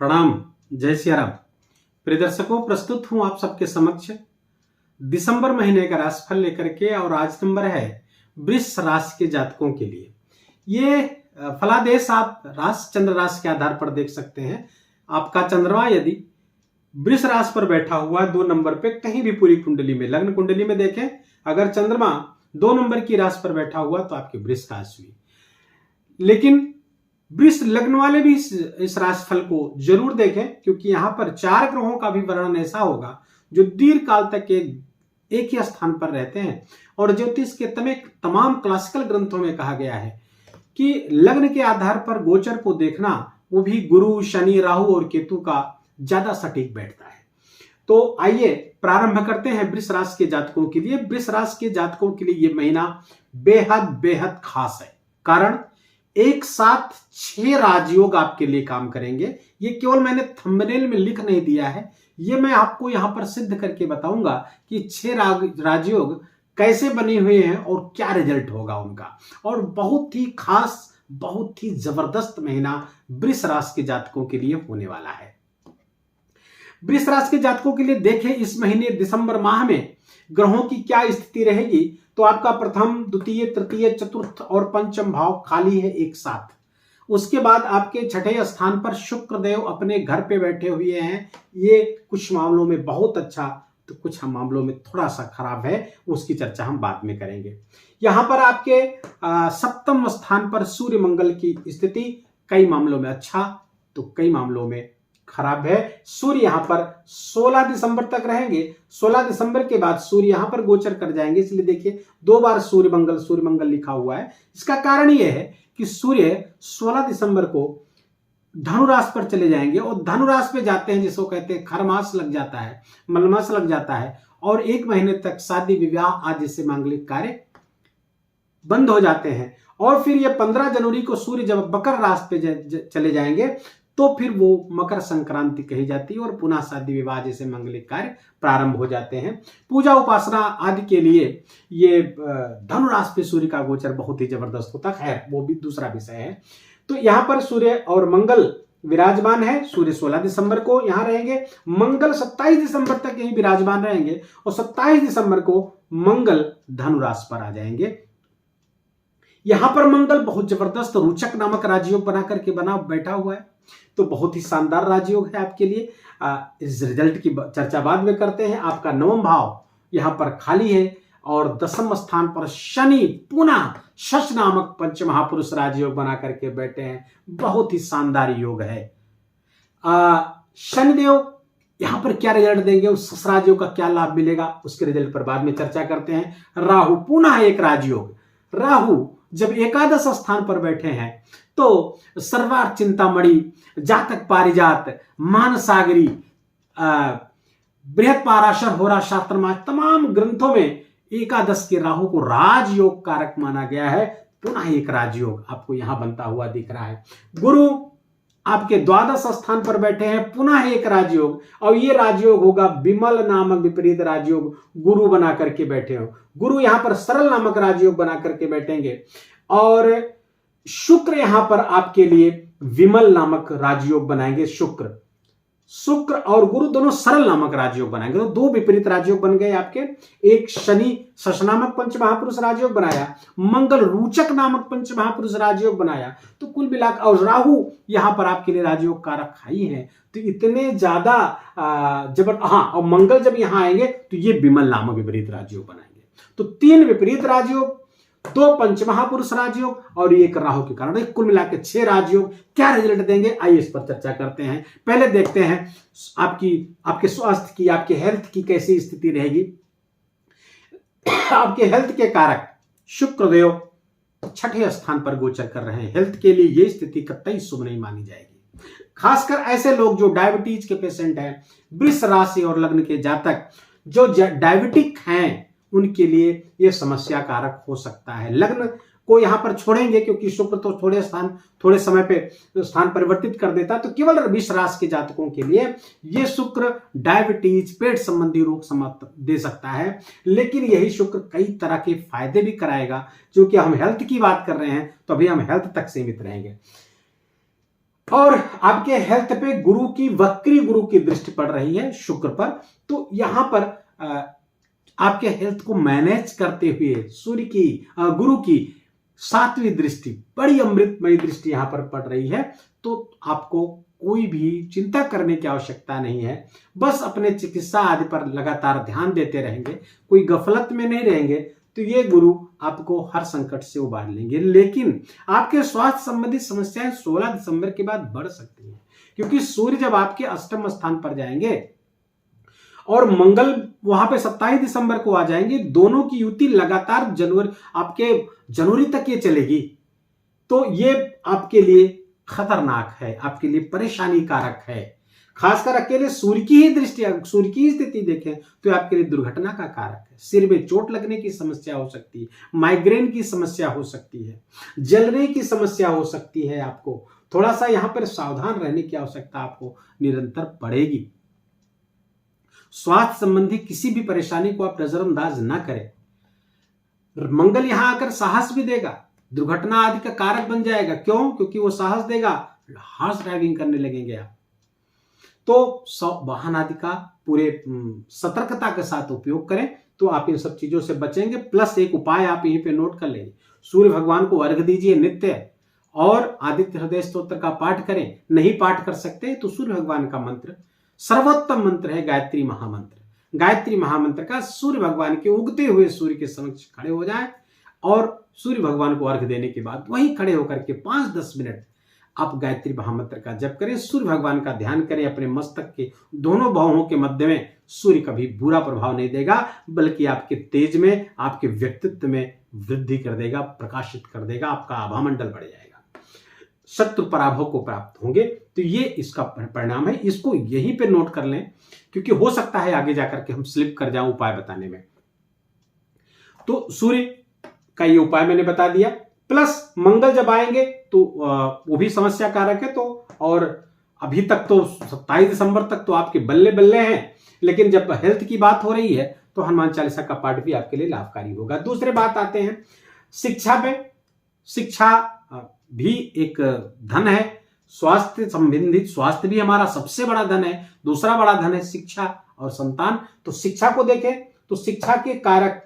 प्रणाम। जय सिया राम। प्रिय दर्शकों, प्रस्तुत हूं आप सबके समक्ष दिसंबर महीने का राशिफल लेकर के। और आज नंबर है वृष राशि के जातकों के लिए। ये फलादेश आप चंद्र राशि के आधार पर देख सकते हैं। आपका चंद्रमा यदि वृष राशि पर बैठा हुआ 2 नंबर पे कहीं भी पूरी कुंडली में, लग्न कुंडली में देखें, अगर चंद्रमा 2 नंबर की राशि पर बैठा हुआ तो आपकी वृष राशि हुई। लेकिन वृष लग्न वाले भी इस राशिफल को जरूर देखें, क्योंकि यहां पर 4 ग्रहों का भी वर्णन ऐसा होगा जो दीर्घ काल तक एक ही स्थान पर रहते हैं। और ज्योतिष के तमाम क्लासिकल ग्रंथों में कहा गया है कि लग्न के आधार पर गोचर को देखना, वो भी गुरु, शनि, राहु और केतु का ज्यादा सटीक बैठता है। तो आइए प्रारंभ करते हैं वृष राशि के जातकों के लिए। वृष राशि के जातकों के लिए यह महीना बेहद बेहद खास है, कारण एक साथ 6 राजयोग आपके लिए काम करेंगे। ये केवल मैंने थंबनेल में लिख नहीं दिया है, ये मैं आपको यहां पर सिद्ध करके बताऊंगा कि 6 राजयोग कैसे बने हुए हैं और क्या रिजल्ट होगा उनका। और बहुत ही खास, बहुत ही जबरदस्त महीना वृष राशि के जातकों के लिए होने वाला है। वृष राशि के जातकों के लिए देखें इस महीने दिसंबर माह में ग्रहों की क्या स्थिति रहेगी। तो आपका प्रथम, द्वितीय, तृतीय, चतुर्थ और पंचम भाव खाली है एक साथ। उसके बाद आपके छठे स्थान पर शुक्रदेव अपने घर पे बैठे हुए हैं। ये कुछ मामलों में बहुत अच्छा तो कुछ मामलों में थोड़ा सा खराब है, उसकी चर्चा हम बाद में करेंगे। यहां पर आपके सप्तम स्थान पर सूर्य मंगल की स्थिति कई मामलों में अच्छा तो कई मामलों में खराब है। सूर्य यहां पर 16 दिसंबर तक रहेंगे। 16 दिसंबर के बाद सूर्य यहां पर गोचर कर जाएंगे, इसलिए देखिए 2 बार सूर्य मंगल लिखा हुआ है। इसका कारण यह है कि सूर्य 16 दिसंबर को धनु राशि पर चले जाएंगे, और धनु राशि पे जाते हैं जिसको कहते हैं खरमास लग जाता है, मलमास लग जाता है, और 1 महीने तक शादी, विवाह आदि से मांगलिक कार्य बंद हो जाते हैं। और फिर ये 15 जनवरी को सूर्य जब मकर राशि पे चले जाएंगे तो फिर वो मकर संक्रांति कही जाती है और पुनः शादी विवाह जैसे मांगलिक कार्य प्रारंभ हो जाते हैं। पूजा उपासना आदि के लिए ये धनु राशि पे सूर्य का गोचर बहुत ही जबरदस्त होता है, वो भी दूसरा विषय है। तो यहाँ पर सूर्य और मंगल विराजमान है। सूर्य 16 दिसंबर को यहाँ रहेंगे, मंगल 27 दिसंबर तक यहीं विराजमान रहेंगे, और 27 दिसंबर को मंगल धनु राशि पर आ जाएंगे। यहां पर मंगल बहुत जबरदस्त रोचक नामक राजयोग बना करके बैठा हुआ है, तो बहुत ही शानदार राजयोग है आपके लिए। इस रिजल्ट की चर्चा बाद में करते हैं। आपका 9वां भाव यहां पर खाली है, और 10वें स्थान पर शनि पुनः शश नामक पंच महापुरुष राजयोग बना करके बैठे हैं। बहुत ही शानदार योग है। शनिदेव यहां पर क्या रिजल्ट देंगे, उस शश राजयोग का क्या लाभ मिलेगा, उसके रिजल्ट पर बाद में चर्चा करते हैं। राहु पुनः एक राजयोग। राहु जब एकादश स्थान पर बैठे हैं तो सर्वार्थ चिंतामणि, जातक पारिजात, मानसागरी, बृहद पाराशर, होरा शास्त्र, तमाम ग्रंथों में एकादश के राहु को राजयोग कारक माना गया है। पुनः एक राजयोग आपको यहां बनता हुआ दिख रहा है। गुरु आपके 12 स्थान पर बैठे हैं, पुनः एक राजयोग, और ये राजयोग होगा विमल नामक विपरीत राजयोग। गुरु बना करके बैठे हो, गुरु यहां पर सरल नामक राजयोग बना करके बैठेंगे, और शुक्र यहां पर आपके लिए विमल नामक राजयोग बनाएंगे। शुक्र और गुरु दोनों सरल नामक राजयोग बनाएंगे। तो 2 विपरीत राजयोग बन गए आपके। एक शनि शश नामक पंच महापुरुष राजयोग बनाया, मंगल रोचक नामक पंच महापुरुष राजयोग बनाया। तो कुल मिलाकर, और राहु यहां पर आपके लिए राजयोग कारक ही है। तो इतने ज्यादा और मंगल जब यहां आएंगे तो ये विमल नामक विपरीत राजयोग बनाएंगे। तो 3 विपरीत राजयोग, 2 पंच महापुरुष राजयोग और 1 राहु के कारण कुल मिलाकर 6 राजयोग क्या रिजल्ट देंगे, आइए इस पर चर्चा करते हैं। पहले देखते हैं आपके स्वास्थ्य की, आपके हेल्थ की कैसी स्थिति रहेगी। आपके हेल्थ के कारक शुक्रदेव 6ठे स्थान पर गोचर कर रहे हैं। हेल्थ के लिए यह स्थिति कतई शुभ नहीं मानी जाएगी। खासकर ऐसे लोग जो डायबिटीज के पेशेंट हैं, वृष राशि और लग्न के जातक जो डायबिटिक हैं, उनके लिए यह समस्या कारक हो सकता है। लग्न को यहां पर छोड़ेंगे क्योंकि शुक्र तो थोड़े समय पे स्थान परिवर्तित कर देता है। तो केवल वृष राशि के जातकों के लिए यह शुक्र डायबिटीज, पेट संबंधी रोग दे सकता है, लेकिन यही शुक्र कई तरह के फायदे भी कराएगा। क्योंकि हम हेल्थ की बात कर रहे हैं तो अभी हम हेल्थ तक सीमित रहेंगे। और आपके हेल्थ पे गुरु की वक्री गुरु की दृष्टि पड़ रही है शुक्र पर। तो यहां पर आपके हेल्थ को मैनेज करते हुए सूर्य की गुरु की 7वीं दृष्टि, बड़ी अमृतमयी दृष्टि यहां पर पड़ रही है। तो आपको कोई भी चिंता करने की आवश्यकता नहीं है, बस अपने चिकित्सा आदि पर लगातार ध्यान देते रहेंगे, कोई गफलत में नहीं रहेंगे, तो ये गुरु आपको हर संकट से उबार लेंगे। लेकिन आपके स्वास्थ्य संबंधी समस्याएं 16 दिसंबर के बाद बढ़ सकती हैं, क्योंकि सूर्य जब आपके अष्टम स्थान पर जाएंगे और मंगल वहां पे 27 दिसंबर को आ जाएंगे, दोनों की युति लगातार आपके जनवरी तक ये चलेगी। तो ये आपके लिए खतरनाक है, आपके लिए परेशानी कारक है। खासकर अकेले सूर्य की ही दृष्टि, सूर्य की स्थिति देखें तो आपके लिए दुर्घटना का कारक है। सिर में चोट लगने की समस्या हो सकती है, माइग्रेन की समस्या हो सकती है, जलने की समस्या हो सकती है। आपको थोड़ा सा यहां पर सावधान रहने की आवश्यकता आपको निरंतर पड़ेगी। स्वास्थ्य संबंधी किसी भी परेशानी को आप नजरअंदाज ना करें। मंगल यहां आकर साहस भी देगा, दुर्घटना आदि का कारक बन जाएगा। क्यों? क्योंकि वो साहस देगा, हार्श ड्राइविंग करने लगेंगे आप। तो वाहन आदि का पूरे सतर्कता के साथ उपयोग करें, तो आप इन सब चीजों से बचेंगे। प्लस एक उपाय आप यहीं पे नोट कर लेंगे, सूर्य भगवान को अर्घ दीजिए नित्य, और आदित्य हृदय स्तोत्र का पाठ करें। नहीं पाठ कर सकते तो सूर्य भगवान का मंत्र, सर्वोत्तम मंत्र है गायत्री महामंत्र। गायत्री महामंत्र का सूर्य भगवान के उगते हुए सूर्य के समक्ष खड़े हो जाएं, और सूर्य भगवान को अर्घ देने के बाद वहीं खड़े होकर के 5-10 मिनट आप गायत्री महामंत्र का जप करें, सूर्य भगवान का ध्यान करें। अपने मस्तक के दोनों बाहुओं के मध्य में सूर्य कभी बुरा प्रभाव नहीं देगा, बल्कि आपके तेज में, आपके व्यक्तित्व में वृद्धि कर देगा, प्रकाशित कर देगा। आपका आभामंडल बढ़ जाएगा, शत्रु पराभव को प्राप्त होंगे। तो ये इसका परिणाम है। इसको यहीं पे नोट कर लें, क्योंकि हो सकता है आगे जाकर के हम स्लिप कर जाएं उपाय बताने में। तो सूर्य का ये उपाय मैंने बता दिया। प्लस मंगल जब आएंगे तो वो भी समस्या कारक है। तो और अभी तक तो 27 दिसंबर तक तो आपके बल्ले बल्ले हैं, लेकिन जब हेल्थ की बात हो रही है तो हनुमान चालीसा का पाठ भी आपके लिए लाभकारी होगा। दूसरे बात आते हैं शिक्षा पे। शिक्षा भी एक धन है, स्वास्थ्य संबंधित, स्वास्थ्य भी हमारा सबसे बड़ा धन है। दूसरा बड़ा धन है शिक्षा और संतान। तो शिक्षा को देखें तो शिक्षा के कारक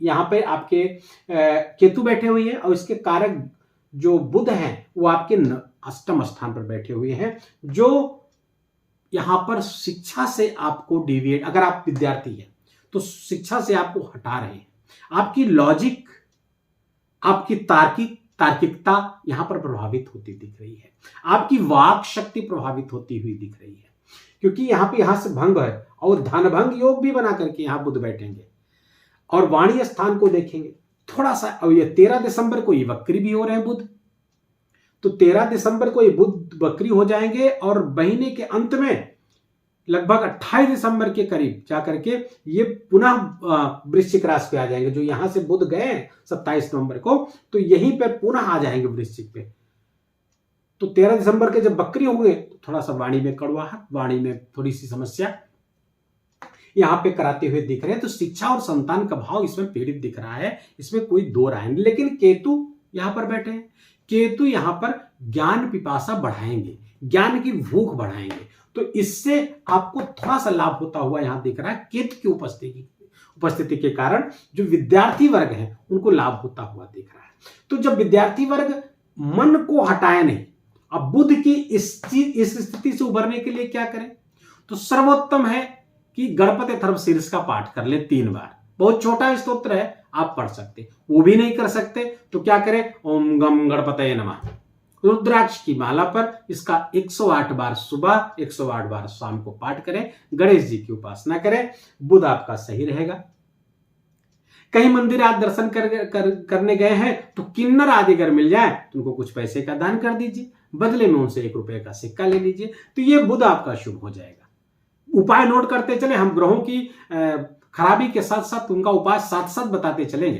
यहां पे आपके केतु बैठे हुए हैं, और इसके कारक जो बुध हैं वो आपके अष्टम स्थान पर बैठे हुए हैं, जो यहां पर शिक्षा से आपको डिविएट, अगर आप विद्यार्थी हैं तो शिक्षा से आपको हटा रहे हैं। आपकी लॉजिक, आपकी तार्किकता यहां पर प्रभावित होती दिख रही है, आपकी वाक शक्ति प्रभावित होती हुई दिख रही है, क्योंकि यहां से भंग है, और धन भंग योग भी बना करके यहां बुध बैठेंगे। और वाणी स्थान को देखेंगे थोड़ा सा, और ये 13 दिसंबर को ये वक्री भी हो रहे हैं बुध। तो 13 दिसंबर को ये बुध वक्री हो जाएंगे, और महीने के अंत में लगभग 28 दिसंबर के करीब जाकर के ये पुनः वृश्चिक राशि पे आ जाएंगे। जो यहां से बुध गए 27 नवंबर को, तो यहीं पे पुनः आ जाएंगे वृश्चिक पे। तो 13 दिसंबर के जब वक्री होंगे तो थोड़ा सा वाणी में कड़वाहट, वाणी में थोड़ी सी समस्या यहां पे कराते हुए दिख रहे हैं। तो शिक्षा और संतान का भाव इसमें पीड़ित दिख रहा है, इसमें कोई दो राय नहीं। लेकिन केतु यहां पर बैठे हैं, केतु यहां पर ज्ञान पिपासा बढ़ाएंगे, ज्ञान की भूख बढ़ाएंगे। तो इससे आपको थोड़ा सा लाभ होता हुआ यहां दिख रहा है। केतु की उपस्थिति के कारण जो विद्यार्थी वर्ग है उनको लाभ होता हुआ दिख रहा है। तो जब विद्यार्थी वर्ग मन को हटाए नहीं, अब बुध की इस स्थिति से उभरने के लिए क्या करें? तो सर्वोत्तम है कि गणपति अथर्वशीर्ष का पाठ कर ले 3 बार। बहुत छोटा स्तोत्र है, आप पढ़ सकते। वो भी नहीं कर सकते तो क्या करें? ओम गम गणपतये नमः। रुद्राक्ष की माला पर इसका 108 बार सुबह, 108 बार शाम को पाठ करें। गणेश जी की उपासना करें, बुध आपका सही रहेगा। कहीं मंदिर आप दर्शन करने गए हैं तो किन्नर आदि अगर मिल जाए तो उनको कुछ पैसे का दान कर दीजिए, बदले में उनसे 1 रुपए का सिक्का ले लीजिए। तो ये बुध आपका शुभ हो जाएगा। उपाय नोट करते चले, हम ग्रहों की खराबी के साथ साथ उनका उपाय साथ साथ बताते चलेंगे,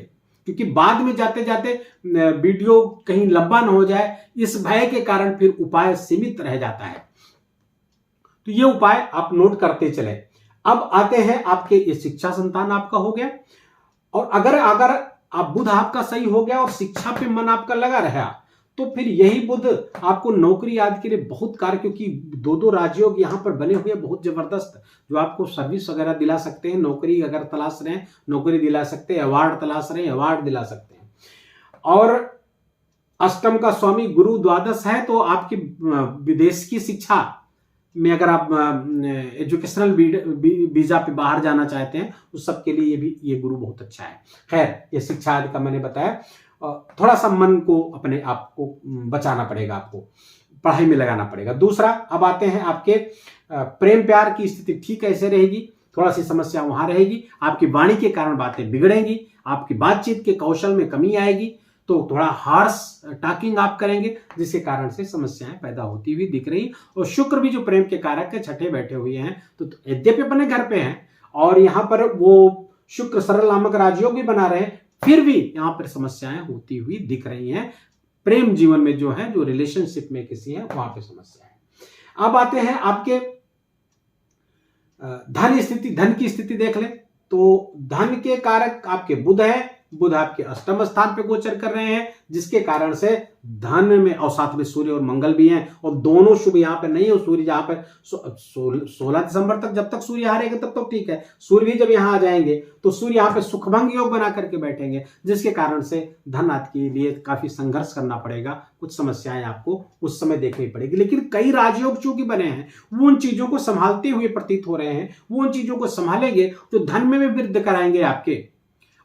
क्योंकि बाद में जाते जाते वीडियो कहीं लंबा न हो जाए, इस भय के कारण फिर उपाय सीमित रह जाता है। तो ये उपाय आप नोट करते चले। अब आते हैं आपके ये शिक्षा संतान आपका हो गया, और अगर आप बुध आपका सही हो गया और शिक्षा पे मन आपका लगा रहा, तो फिर यही बुध आपको नौकरी आदि के लिए बहुत कार्य, क्योंकि दो दो राजयोग यहाँ पर बने हुए बहुत जबरदस्त, जो आपको सर्विस वगैरह दिला सकते हैं, नौकरी अगर तलाश रहे हैं नौकरी दिला सकते हैं, अवार्ड तलाश रहे हैं अवार्ड दिला सकते हैं। और अष्टम का स्वामी गुरु द्वादश है, तो आपकी विदेश की शिक्षा में अगर आप एजुकेशनल वीजा पे बाहर जाना चाहते हैं उस सब के लिए ये गुरु बहुत अच्छा है। खैर, ये शिक्षा आदि का मैंने बताया, थोड़ा सा मन को अपने आप को बचाना पड़ेगा, आपको पढ़ाई में लगाना पड़ेगा। दूसरा, अब आते हैं आपके प्रेम प्यार की स्थिति ठीक कैसे रहेगी, थोड़ा सी समस्या वहां रहेगी, आपकी वाणी के कारण बातें बिगड़ेंगी, आपकी बातचीत के कौशल में कमी आएगी, तो थोड़ा हार्श टॉकिंग आप करेंगे, जिसके कारण से समस्याएं पैदा होती हुई दिख रही। और शुक्र भी जो प्रेम के कारक के छठे बैठे हुए हैं, तो यद्यपि अपने घर पे हैं और यहाँ पर वो शुक्र सरल नामक राजयोग भी बना रहे हैं, फिर भी यहाँ पर समस्याएं होती हुई दिख रही हैं। प्रेम जीवन में जो है, जो रिलेशनशिप में किसी है, वहां पे समस्या है। अब आते हैं आपके धन स्थिति, धन की स्थिति देख लें तो धन के कारक आपके बुध है, बुध आपके अष्टम स्थान पे गोचर कर रहे हैं, जिसके कारण से धन में, और साथ में सूर्य और मंगल भी हैं, और दोनों शुभ यहाँ पे नहीं है। सूर्य जहां पर 16 दिसंबर तक जब तक सूर्य यहाँ रहेगा तब तो ठीक है, सूर्य भी जब यहाँ आ जाएंगे तो सूर्य यहाँ पे सुखभंग योग बना करके बैठेंगे, जिसके कारण से धन आदि के लिए काफी संघर्ष करना पड़ेगा, कुछ समस्याएं आपको उस समय देखनी पड़ेगी। लेकिन कई राजयोग चूंकि बने हैं, वो उन चीजों को संभालते हुए प्रतीत हो रहे हैं, वो उन चीजों को संभालेंगे जो धन में भी वृद्धि कराएंगे आपके,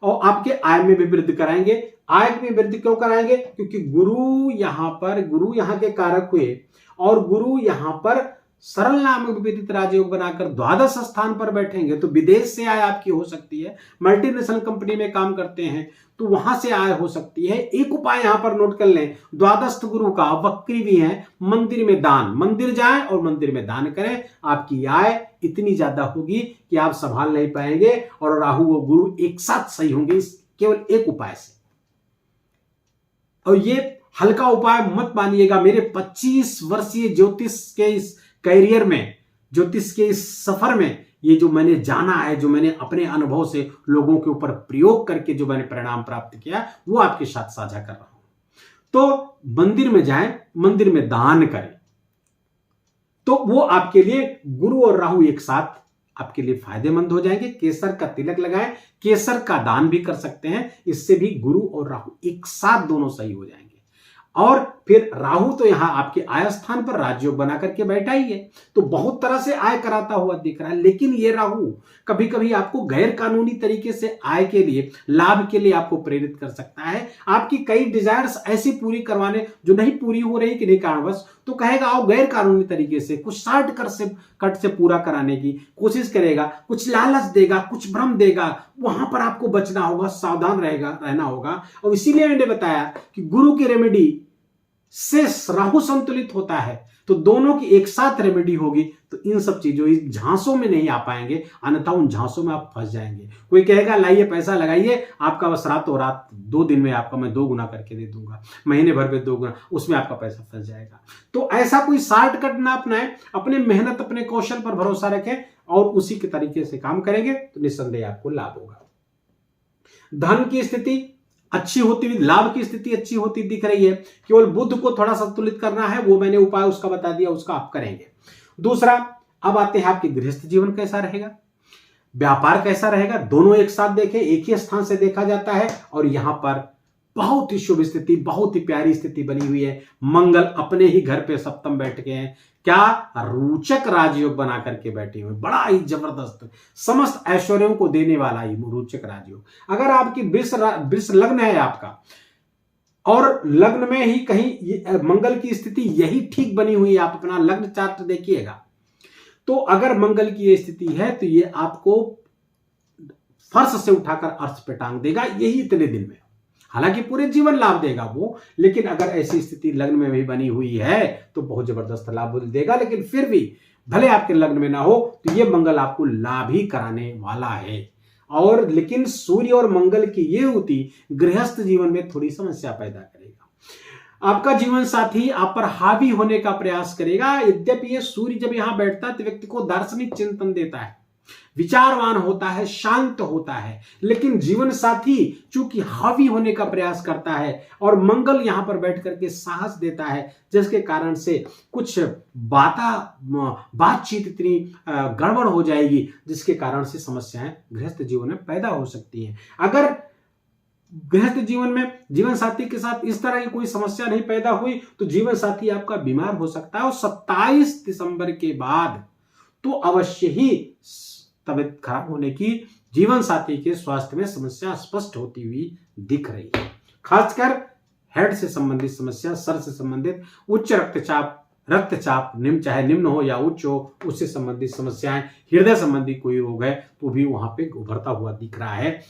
और आपके आय में भी वृद्धि कराएंगे। आय में वृद्धि क्यों कराएंगे? क्योंकि गुरु यहाँ के कारक हुए, और गुरु यहाँ पर सरल नामक विदित राजयोग बनाकर द्वादश स्थान पर बैठेंगे, तो विदेश से आय आपकी हो सकती है। मल्टीनेशनल कंपनी में काम करते हैं तो वहां से आय हो सकती है। एक उपाय यहां पर नोट कर लें, द्वादश गुरु का वक्री भी है, मंदिर में दान, मंदिर जाएं और मंदिर में दान करें, आपकी आय इतनी ज्यादा होगी कि आप संभाल नहीं पाएंगे, और राहु और गुरु एक साथ सही होंगे केवल एक उपाय से। और ये हल्का उपाय मत मानिएगा, मेरे 25 वर्षीय ज्योतिष के इस कैरियर में, ज्योतिष के इस सफर में, ये जो मैंने जाना है, जो मैंने अपने अनुभव से लोगों के ऊपर प्रयोग करके जो मैंने परिणाम प्राप्त किया, वो आपके साथ साझा कर रहा हूं। तो मंदिर में जाएं, मंदिर में दान करें, तो वो आपके लिए गुरु और राहु एक साथ आपके लिए फायदेमंद हो जाएंगे। केसर का तिलक लगाएं, केसर का दान भी कर सकते हैं, इससे भी गुरु और राहु एक साथ दोनों सही हो जाएंगे। और फिर राहु तो यहां आपके आय स्थान पर राजयोग बना करके बैठा ही है, तो बहुत तरह से आय कराता हुआ दिख रहा है। लेकिन ये राहु कभी कभी आपको गैर कानूनी तरीके से आय के लिए, लाभ के लिए आपको प्रेरित कर सकता है। आपकी कई डिजायर्स ऐसी पूरी करवाने जो नहीं पूरी हो रही किन्हीं कारणवश, तो कहेगा आओ गैर कानूनी तरीके से कुछ शॉर्टकट से पूरा कराने की कोशिश करेगा, कुछ लालच देगा, कुछ भ्रम देगा, वहां पर आपको बचना होगा, सावधान रहना होगा। और इसीलिए मैंने बताया कि गुरु की रेमेडी से राहु संतुलित होता है, तो दोनों की एक साथ रेमेडी होगी, तो इन सब चीजों, इस झांसों में नहीं आ पाएंगे, अन्यथा उन झांसों में आप फंस जाएंगे। कोई कहेगा लाइए पैसा लगाइए, आपका बस रातों रात 2 दिन में आपका मैं 2 गुना करके दे दूंगा, महीने भर में 2 गुना, उसमें आपका पैसा फंस जाएगा। तो ऐसा कोई शॉर्टकट ना अपनाएं, अपने मेहनत, अपने कौशल पर भरोसा रखें और उसी के तरीके से काम करेंगे तो निस्संदेह आपको लाभ होगा। धन की स्थिति अच्छी होती हुई, लाभ की स्थिति अच्छी होती दिख रही है, केवल बुध को थोड़ा संतुलित करना है, वो मैंने उपाय उसका बता दिया, उसका आप करेंगे। दूसरा, अब आते हैं आपके गृहस्थ जीवन कैसा रहेगा, व्यापार कैसा रहेगा, दोनों एक साथ देखें, एक ही स्थान से देखा जाता है, और यहां पर बहुत ही शुभ स्थिति, बहुत ही प्यारी स्थिति बनी हुई है। मंगल अपने ही घर पे सप्तम बैठ के हैं, क्या रोचक राजयोग बना करके बैठे हुए, बड़ा ही जबरदस्त, समस्त ऐश्वर्यों को देने वाला ही रोचक राजयोग। अगर आपकी वृष लग्न है आपका, और लग्न में ही कहीं मंगल की स्थिति यही ठीक बनी हुई है, आप अपना लग्न चार्ट देखिएगा, तो अगर मंगल की ये स्थिति है तो ये आपको फर्श से उठाकर अर्श पे टांग देगा, यही इतने दिन में। हालांकि पूरे जीवन लाभ देगा वो, लेकिन अगर ऐसी स्थिति लग्न में भी बनी हुई है तो बहुत जबरदस्त लाभ देगा। लेकिन फिर भी भले आपके लग्न में ना हो तो ये मंगल आपको लाभ ही कराने वाला है। और लेकिन सूर्य और मंगल की ये युति गृहस्थ जीवन में थोड़ी समस्या पैदा करेगा। आपका जीवन साथी आप पर हावी होने का प्रयास करेगा। यद्यपि ये सूर्य जब यहां बैठता है तो व्यक्ति को दार्शनिक चिंतन देता है, विचारवान होता है, शांत होता है, लेकिन जीवन साथी चूंकि हावी होने का प्रयास करता है और मंगल यहां पर बैठ करके साहस देता है, जिसके कारण से कुछ बातचीत इतनी गड़बड़ हो जाएगी जिसके कारण से समस्याएं गृहस्थ जीवन में पैदा हो सकती हैं। अगर गृहस्थ जीवन में जीवन साथी के साथ इस तरह की कोई समस्या नहीं पैदा हुई तो जीवन साथी आपका बीमार हो सकता है और 27 दिसंबर के बाद तो अवश्य ही तबीयत खराब होने की, जीवन साथी के स्वास्थ्य में समस्या स्पष्ट होती हुई दिख रही है। खासकर हेड से संबंधित समस्या, सर से संबंधित, उच्च रक्तचाप चाहे निम्न हो या उच्च हो, उससे संबंधित समस्याएं, हृदय संबंधी कोई रोग है तो भी वहां पे उभरता हुआ दिख रहा है।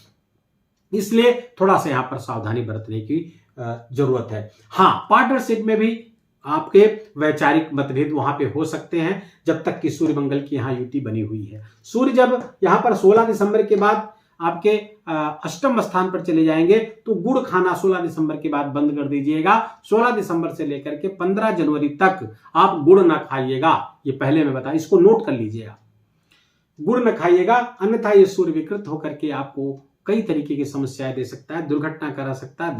इसलिए थोड़ा सा यहां पर सावधानी बरतने की जरूरत है। हाँ, पार्टनरशिप में भी आपके वैचारिक मतभेद वहां पे हो सकते हैं जब तक कि सूर्य मंगल की यहां युति बनी हुई है। सूर्य जब यहां पर 16 दिसंबर के बाद आपके अष्टम स्थान पर चले जाएंगे तो गुड़ खाना 16 दिसंबर के बाद बंद कर दीजिएगा। 16 दिसंबर से लेकर के 15 जनवरी तक आप गुड़ ना खाइएगा, ये पहले मैं बता, इसको नोट कर लीजिएगा, गुड़ न खाइएगा, अन्यथा ये सूर्य विकृत होकर के आपको कई तरीके की समस्याएं दे सकता है, दुर्घटना करा सकता है,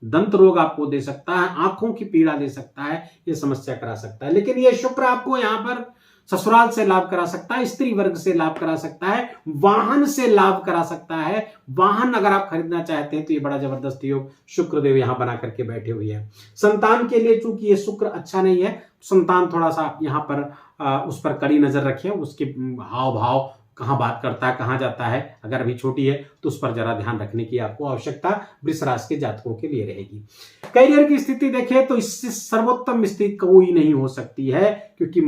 दंत रोग आपको दे सकता है, आंखों की पीड़ा दे सकता है, ये समस्या करा सकता है। लेकिन ये शुक्र आपको यहाँ पर ससुराल से लाभ करा सकता है, स्त्री वर्ग से लाभ करा सकता है, वाहन से लाभ करा सकता है। वाहन अगर आप खरीदना चाहते हैं तो ये बड़ा जबरदस्त योग शुक्रदेव यहां बना करके बैठे हुए हैं। संतान के लिए चूंकि ये शुक्र अच्छा नहीं है, संतान थोड़ा सा यहां पर उस पर कड़ी नजर रखें, उसके हाव भाव, कहां बात करता है, कहां जाता है, अगर अभी छोटी है तो उस पर जरा ध्यान रखने की आपको आवश्यकता वृष राशि के जातकों के लिए रहेगी। करियर की स्थिति देखें तो इससे सर्वोत्तम स्थिति कोई नहीं हो सकती है, क्योंकि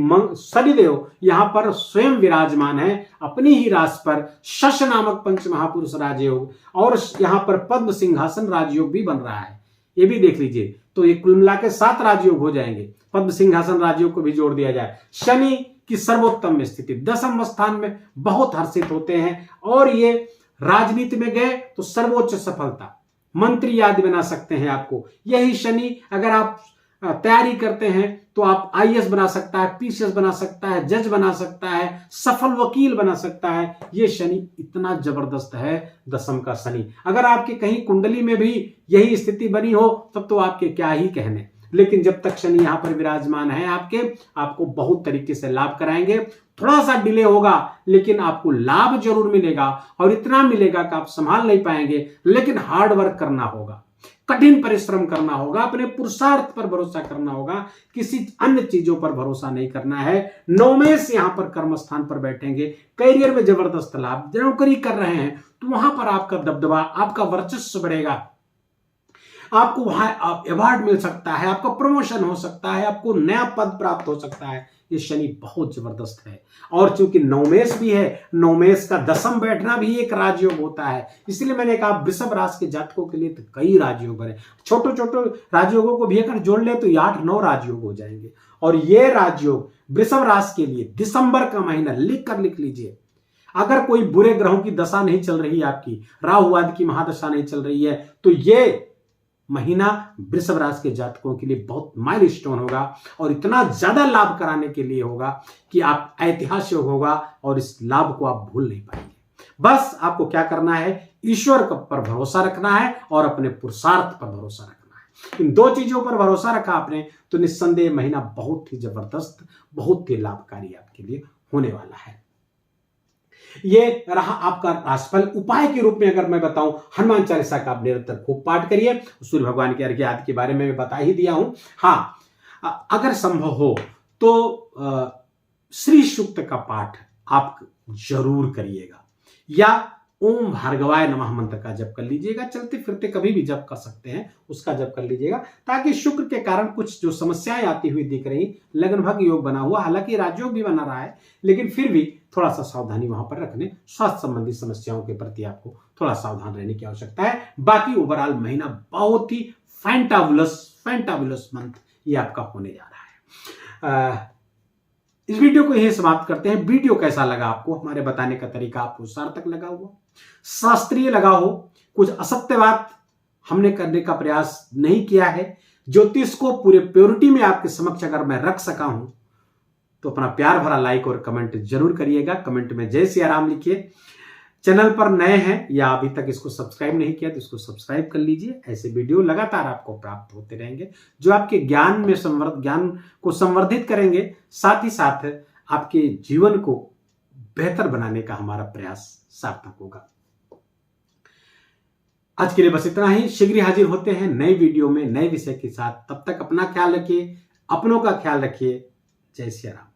शनिदेव यहां पर स्वयं विराजमान है अपनी ही राशि पर। शश नामक पंच महापुरुष राजयोग और यहां पर पद्म सिंहासन राजयोग भी बन रहा है, ये भी देख लीजिए। तो ये कुल मिला के 7 राजयोग हो जाएंगे, पद्म सिंहासन राजयोग को भी जोड़ दिया जाए। शनि की सर्वोत्तम स्थिति 10वें स्थान में बहुत हर्षित होते हैं और ये राजनीति में गए तो सर्वोच्च सफलता, मंत्री आदि बना सकते हैं आपको। यही शनि अगर आप तैयारी करते हैं तो आप आईएएस बना सकता है, पीसीएस बना सकता है, जज बना सकता है, सफल वकील बना सकता है। ये शनि इतना जबरदस्त है, दशम का शनि। अगर आपके कहीं कुंडली में भी यही स्थिति बनी हो तब तो आपके क्या ही कहने, लेकिन जब तक शनि यहां पर विराजमान है आपको बहुत तरीके से लाभ कराएंगे। थोड़ा सा डिले होगा लेकिन आपको लाभ जरूर मिलेगा, और इतना मिलेगा कि आप संभाल नहीं पाएंगे। लेकिन हार्ड वर्क करना होगा, कठिन परिश्रम करना होगा, अपने पुरुषार्थ पर भरोसा करना होगा, किसी अन्य चीजों पर भरोसा नहीं करना है। नौमेश यहां पर कर्म स्थान पर बैठेंगे, करियर में जबरदस्त लाभ, नौकरी कर रहे हैं तो वहां पर आपका दबदबा, आपका वर्चस्व बढ़ेगा, आपको वहां अवार्ड मिल सकता है, आपका प्रमोशन हो सकता है, आपको नया पद प्राप्त हो सकता है। ये शनि बहुत जबरदस्त है। और चूंकि नौमेश भी है, नौमेश का दशम बैठना भी एक राजयोग होता है, इसलिए मैंने कहा वृषभ राशि के जातकों के लिए तो कई राजयोग है। छोटे छोटे राजयोगों को भी अगर जोड़ ले तो 8-9 राजयोग हो जाएंगे। और ये राजयोग वृषभ राशि के लिए दिसंबर का महीना लिख लीजिए। अगर कोई बुरे ग्रहों की दशा नहीं चल रही, आपकी राहु आदि की महादशा नहीं चल रही है, तो ये महीना वृषभ राशि के जातकों के लिए बहुत माइलस्टोन होगा और इतना ज्यादा लाभ कराने के लिए होगा कि आप ऐतिहासिक होगा और इस लाभ को आप भूल नहीं पाएंगे। बस आपको क्या करना है, ईश्वर पर भरोसा रखना है और अपने पुरुषार्थ पर भरोसा रखना है। इन 2 चीजों पर भरोसा रखा आपने तो निस्संदेह महीना बहुत ही जबरदस्त, बहुत ही लाभकारी आपके लिए होने वाला है। ये रहा आपका राशिफल। उपाय के रूप में अगर मैं बताऊं, हनुमान चालीसा का आप निरंतर खूब पाठ करिए। सूर्य भगवान के अर्घ्य आदि के बारे में मैं बता ही दिया हूं। हाँ, अगर संभव हो तो श्री सूक्त का पाठ आप जरूर करिएगा, या ओम भार्गवाय नमः मंत्र का जप कर लीजिएगा। चलते फिरते कभी भी जप कर सकते हैं, उसका जप कर लीजिएगा, ताकि शुक्र के कारण कुछ जो समस्याएं आती हुई दिख रही, लगनभग योग बना हुआ, हालांकि राजयोग भी बना रहा है, लेकिन फिर भी थोड़ा सा सावधानी वहां पर रखने, स्वास्थ्य संबंधी समस्याओं के प्रति आपको थोड़ा सावधान रहने की आवश्यकता है। बाकी ओवरऑल महीना बहुत ही फैंटाबुलस मंथ ये आपका होने जा रहा है। इस वीडियो को यही समाप्त करते हैं। वीडियो कैसा लगा आपको, हमारे बताने का तरीका आपको सार्थक लगा हुआ, शास्त्रीय लगा हो, कुछ असत्य बात हमने करने का प्रयास नहीं किया है, ज्योतिष को पूरे प्योरिटी में आपके समक्ष अगर मैं रख सका हूं तो अपना प्यार भरा लाइक और कमेंट जरूर करिएगा। कमेंट में जय सिया राम लिखिए। चैनल पर नए हैं या अभी तक इसको सब्सक्राइब नहीं किया तो इसको सब्सक्राइब कर लीजिए। ऐसे वीडियो लगातार आपको प्राप्त होते रहेंगे जो आपके ज्ञान को संवर्धित करेंगे, साथ ही साथ आपके जीवन को बेहतर बनाने का हमारा प्रयास सार्थक होगा। आज के लिए बस इतना ही। शीघ्र हाजिर होते हैं नए वीडियो में नए विषय के साथ। तब तक अपना ख्याल रखिए, अपनों का ख्याल रखिए। जय सिया राम।